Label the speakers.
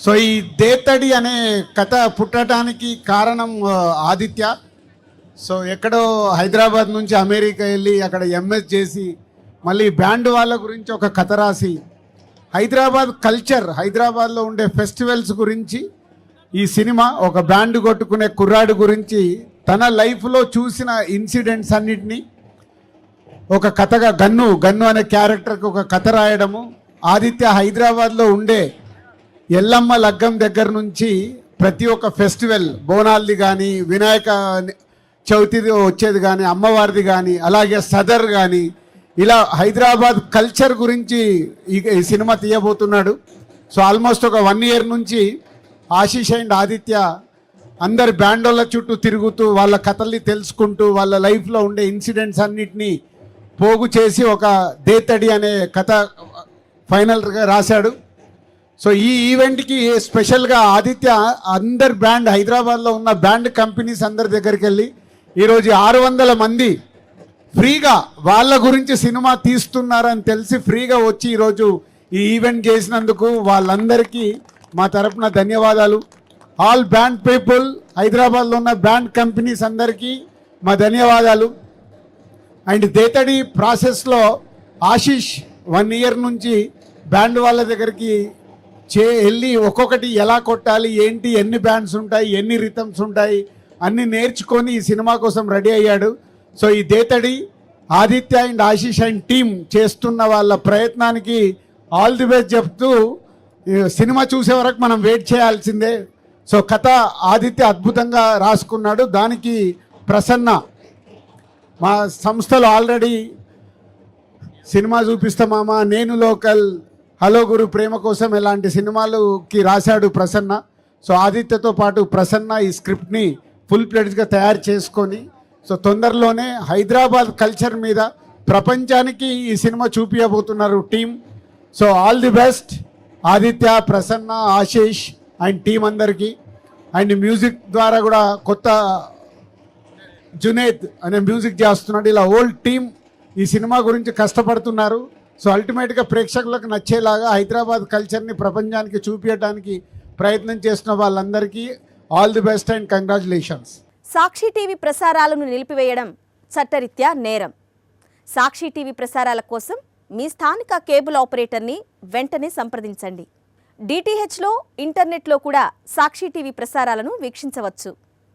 Speaker 1: So ఈ దేతడి అనే కథ పుట్టడానికి కారణం ఆదిత్య. సో ఎక్కడో హైదరాబాద్ నుంచి అమెరికా వెళ్ళి అక్కడ ఎంఎస్ చేసి మళ్ళీ బ్యాండ్ వాళ్ళ గురించి ఒక కథ రాసి హైదరాబాద్ కల్చర్, హైదరాబాద్లో ఉండే ఫెస్టివల్స్ గురించి ఈ సినిమా ఒక బ్యాండ్ కొట్టుకునే కుర్రాడు గురించి తన లైఫ్లో చూసిన ఇన్సిడెంట్స్ అన్నిటినీ ఒక కథగా గన్ను అనే క్యారెక్టర్కి ఒక కథ రాయడము. ఆదిత్య హైదరాబాద్లో ఉండే ఎల్లమ్మ లగ్గం దగ్గర నుంచి ప్రతి ఒక్క ఫెస్టివల్, బోనాల్ది కానీ, వినాయక చవితిది వచ్చేది కానీ, అమ్మవారిది కానీ, అలాగే సదర్ కానీ, ఇలా హైదరాబాద్ కల్చర్ గురించి ఈ సినిమా తీయబోతున్నాడు. సో ఆల్మోస్ట్ ఒక 1 year నుంచి ఆశీష్ అండ్ ఆదిత్య అందరి బ్యాండోళ్ళ చుట్టూ తిరుగుతూ వాళ్ళ కథల్ని తెలుసుకుంటూ వాళ్ళ లైఫ్లో ఉండే ఇన్సిడెంట్స్ అన్నిటినీ పోగు చేసి ఒక దేతడి అనే కథ ఫైనల్గా రాశాడు. సో ఈ ఈవెంట్కి స్పెషల్గా ఆదిత్య అందరి బ్యాండ్, హైదరాబాద్లో ఉన్న బ్యాండ్ కంపెనీస్ అందరి దగ్గరికి వెళ్ళి ఈరోజు 600 మంది ఫ్రీగా వాళ్ళ గురించి సినిమా తీస్తున్నారని తెలిసి ఫ్రీగా వచ్చి ఈరోజు ఈ ఈవెంట్ చేసినందుకు వాళ్ళందరికీ మా తరపున ధన్యవాదాలు. ఆల్ బ్యాండ్ పీపుల్, హైదరాబాద్లో ఉన్న బ్యాండ్ కంపెనీస్ అందరికీ మా ధన్యవాదాలు. అండ్ దేతడి ప్రాసెస్లో ఆశీష్ 1 year నుంచి బ్యాండ్ వాళ్ళ దగ్గరికి వెళ్ళి ఒక్కొక్కటి ఎలా కొట్టాలి, ఏంటి, ఎన్ని బ్యాండ్స్ ఉంటాయి, ఎన్ని రిథమ్స్ ఉంటాయి అన్నీ నేర్చుకొని ఈ సినిమా కోసం రెడీ అయ్యాడు. సో ఈ Dethadi Aditya and Ashish and team చేస్తున్న వాళ్ళ ప్రయత్నానికి ఆల్ ది బెస్ట్ చెప్తూ సినిమా చూసే వరకు మనం వెయిట్ చేయాల్సిందే. సో కథ ఆదిత్య అద్భుతంగా రాసుకున్నాడు. దానికి ప్రసన్న మా సంస్థలో ఆల్రెడీ సినిమా చూపిస్తామా, నేను లోకల్, హలో గురు, ప్రేమ కోసం ఇలాంటి సినిమాలకి రాశాడు ప్రసన్న. సో ఆదిత్యతో పాటు ప్రసన్న ఈ స్క్రిప్ట్ని ఫుల్ ప్లేడ్గా తయారు చేసుకొని సో తొందరలోనే హైదరాబాద్ కల్చర్ మీద ప్రపంచానికి ఈ సినిమా చూపించబోతున్నారు team. So all the best Aditya, Prasanna, Ashish and team అందరికీ. అండ్ మ్యూజిక్ ద్వారా కూడా కొత్త జునేద్ అనే మ్యూజిక్ చేస్తున్నాడు. ఇలా ఓల్డ్ టీం ఈ సినిమా గురించి కష్టపడుతున్నారు. సో అల్టిమేట్గా ప్రేక్షకులకు నచ్చేలాగా హైదరాబాద్ కల్చర్ని ప్రపంచానికి చూపించడానికి ప్రయత్నం చేస్తున్న వాళ్ళందరికీ all the best and congratulations.
Speaker 2: Sakshi TV ప్రసారాలను నిలిపివేయడం చట్టరీత్యా నేరం. సాక్షి టీవీ ప్రసారాల కోసం మీ స్థానిక కేబుల్ ఆపరేటర్ని వెంటనే సంప్రదించండి. డిటిహెచ్లో, ఇంటర్నెట్లో కూడా సాక్షి టీవీ ప్రసారాలను వీక్షించవచ్చు.